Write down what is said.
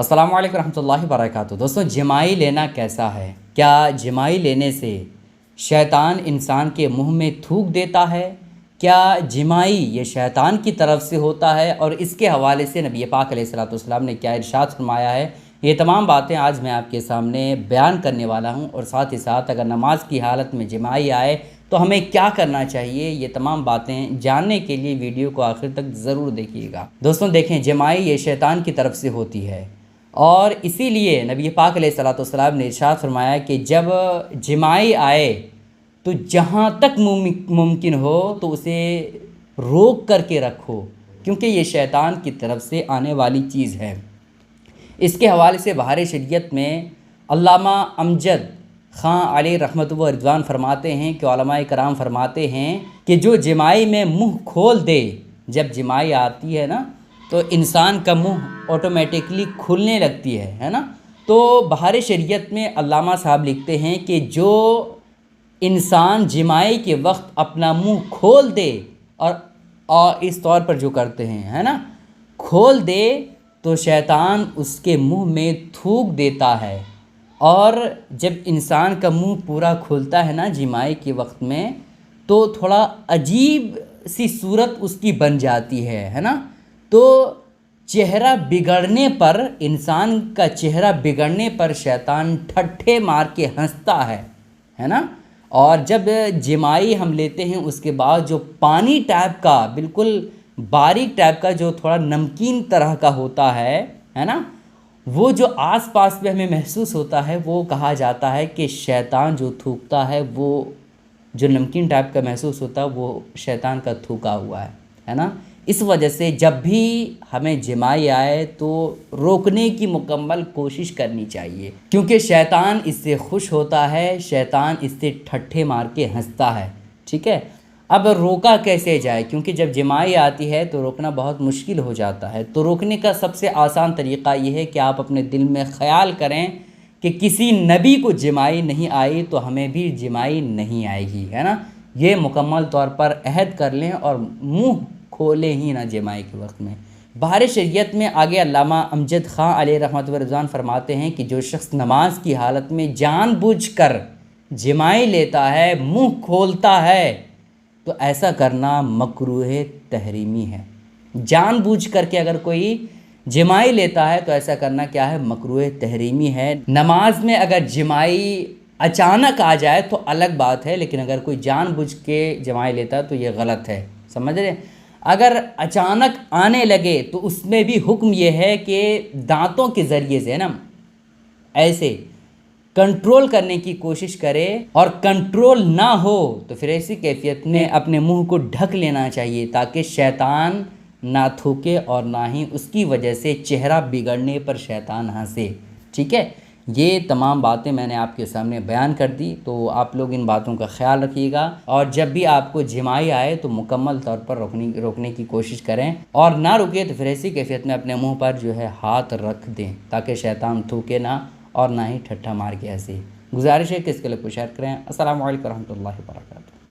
अस्सलामु अलैकुम रहमतुल्लाहि वबरकातुहू। दोस्तों, जमाई लेना कैसा है? क्या जमाई लेने से शैतान इंसान के मुंह में थूक देता है? क्या जमाई ये शैतान की तरफ से होता है? और इसके हवाले से नबी पाक अलैहिस्सलातु वस्सलाम ने क्या इरशाद फरमाया है, ये तमाम बातें आज मैं आपके सामने बयान करने वाला हूँ। और साथ ही साथ अगर नमाज की हालत में जमाई आए तो हमें क्या करना चाहिए, ये तमाम बातें जानने के लिए वीडियो को आखिर तक ज़रूर देखिएगा। दोस्तों देखें, जमाई ये शैतान की तरफ से होती है और इसीलिए नबी पाक अलैहिस्सलातु वस्सलाम ने इरशाद फरमाया कि जब जमाई आए तो जहाँ तक मुमकिन हो तो उसे रोक करके रखो, क्योंकि ये शैतान की तरफ से आने वाली चीज़ है। इसके हवाले से बहार शरीयत में अल्लामा अमजद ख़ां अलैहि रहमत व रिज़वान फरमाते हैं कि उलमाए कराम फरमाते हैं कि जो जमाई में मुंह खोल दे, जब जमाई आती है ना तो इंसान का मुंह ऑटोमेटिकली खुलने लगती है ना। तो बहार शरीयत में अल्लामा साहब लिखते हैं कि जो इंसान जमाई के वक्त अपना मुंह खोल दे और इस तौर पर जो करते हैं है ना, खोल दे, तो शैतान उसके मुंह में थूक देता है। और जब इंसान का मुंह पूरा खुलता है ना जमाई के वक्त में, तो थोड़ा अजीब सी सूरत उसकी बन जाती है ना। तो चेहरा बिगड़ने पर, इंसान का चेहरा बिगड़ने पर शैतान ठट्ठे मार के हंसता है ना। और जब जमाई हम लेते हैं उसके बाद जो पानी टाइप का, बिल्कुल बारीक टाइप का, जो थोड़ा नमकीन तरह का होता है ना, वो जो आस-पास में हमें महसूस होता है, वो कहा जाता है कि शैतान जो थूकता है, वो जो नमकीन टाइप का महसूस होता है वो शैतान का थूका हुआ है ना। इस वजह से जब भी हमें जमाई आए तो रोकने की मुकम्मल कोशिश करनी चाहिए, क्योंकि शैतान इससे खुश होता है, शैतान इससे ठट्ठे मार के हंसता है। ठीक है, अब रोका कैसे जाए, क्योंकि जब जमाई आती है तो रोकना बहुत मुश्किल हो जाता है। तो रोकने का सबसे आसान तरीक़ा ये है कि आप अपने दिल में ख़याल करें कि किसी नबी को जमाई नहीं आई तो हमें भी जमाई नहीं आएगी, है ना। ये मुकम्मल तौर पर अहद कर लें और मुंह खोले ही ना जमाई के वक्त में। बहार शरीयत में आगे अल्लामा अमजद ख़ां अलैहि रहमत व रिज़वान फरमाते हैं कि जो शख्स नमाज की हालत में जानबूझकर जमाई लेता है, मुंह खोलता है, तो ऐसा करना मकरूह तहरीमी है। जानबूझ करके अगर कोई जमाई लेता है तो ऐसा करना क्या है, मकरूह तहरीमी है। नमाज में अगर जमाई अचानक आ जाए तो अलग बात है, लेकिन अगर कोई जानबूझ के जमाई लेता है तो ये गलत है, समझ रहे। अगर अचानक आने लगे तो उसमें भी हुक्म ये है कि दांतों के ज़रिए से, है ना, ऐसे कंट्रोल करने की कोशिश करे, और कंट्रोल ना हो तो फिर ऐसी कैफियत में अपने मुंह को ढक लेना चाहिए, ताकि शैतान ना थूके और ना ही उसकी वजह से चेहरा बिगड़ने पर शैतान हंसे। ठीक है, ये तमाम बातें मैंने आपके सामने बयान कर दी, तो आप लोग इन बातों का ख्याल रखिएगा। और जब भी आपको जमाई आए तो मुकम्मल तौर पर रोकने की कोशिश करें, और ना रुके तो फिर ऐसी कैफियत में अपने मुंह पर जो है हाथ रख दें, ताकि शैतान थूके ना और ना ही ठट्ठा मार के हंसे। गुजारिश है कि इसके लिए शेयर करें। अस्सलामु अलैकुम रहमतुल्लाहि व बरकातुहू।